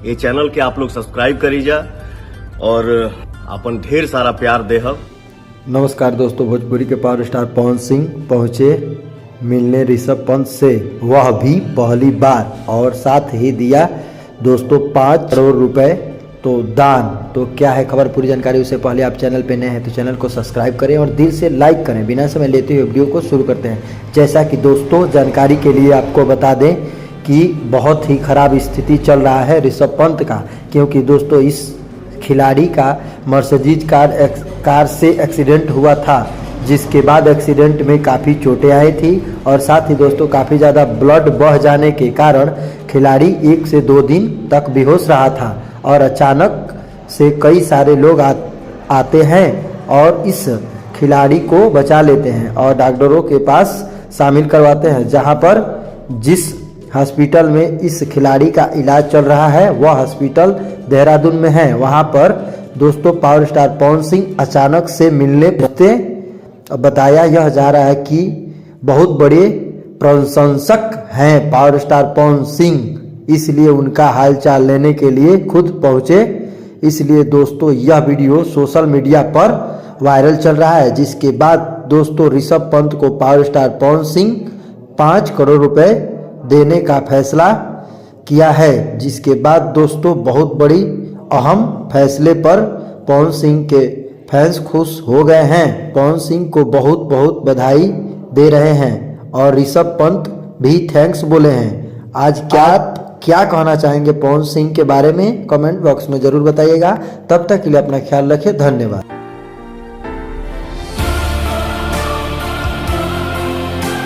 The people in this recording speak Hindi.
ये चैनल के आप लोग सब्सक्राइब करी जा और अपन ढेर सारा प्यार देहब। नमस्कार दोस्तों, भोजपुरी के पावर स्टार पवन सिंह पहुंचे मिलने ऋषभ पंत से, वह भी पहली बार, और साथ ही दिया दोस्तों 5 करोड़ रुपए तो दान। तो क्या है खबर, पूरी जानकारी उससे पहले आप चैनल पे नए हैं तो चैनल को सब्सक्राइब करें और दिल से लाइक करें। बिना समय लेते हुए वीडियो को शुरू करते हैं। जैसा कि दोस्तों जानकारी के लिए आपको बता दें कि बहुत ही खराब स्थिति चल रहा है ऋषभ पंत का, क्योंकि दोस्तों इस खिलाड़ी का मर्सिडीज कार से एक्सीडेंट हुआ था, जिसके बाद एक्सीडेंट में काफ़ी चोटें आई थी और साथ ही दोस्तों काफ़ी ज़्यादा ब्लड बह जाने के कारण खिलाड़ी 1 से 2 दिन तक बेहोश रहा था। और अचानक से कई सारे लोग आते हैं और इस खिलाड़ी को बचा लेते हैं और डॉक्टरों के पास शामिल करवाते हैं, जहां पर जिस हॉस्पिटल में इस खिलाड़ी का इलाज चल रहा है वह हॉस्पिटल देहरादून में है। वहां पर दोस्तों पावर स्टार पवन सिंह अचानक से मिलने पहुंचे। बताया यह जा रहा है कि बहुत बड़े प्रशंसक हैं पावर स्टार पवन सिंह, इसलिए उनका हालचाल लेने के लिए खुद पहुंचे। इसलिए दोस्तों यह वीडियो सोशल मीडिया पर वायरल चल रहा है, जिसके बाद दोस्तों ऋषभ पंत को पावर स्टार पवन सिंह 5 करोड़ रुपए देने का फैसला किया है। जिसके बाद दोस्तों बहुत बड़ी अहम फैसले पर पवन सिंह के फैंस खुश हो गए हैं। पवन सिंह को बहुत बहुत बधाई दे रहे हैं और ऋषभ पंत भी थैंक्स बोले हैं। आज क्या कहना चाहेंगे पवन सिंह के बारे में कमेंट बॉक्स में जरूर बताइएगा। तब तक के लिए अपना ख्याल रखें। धन्यवाद।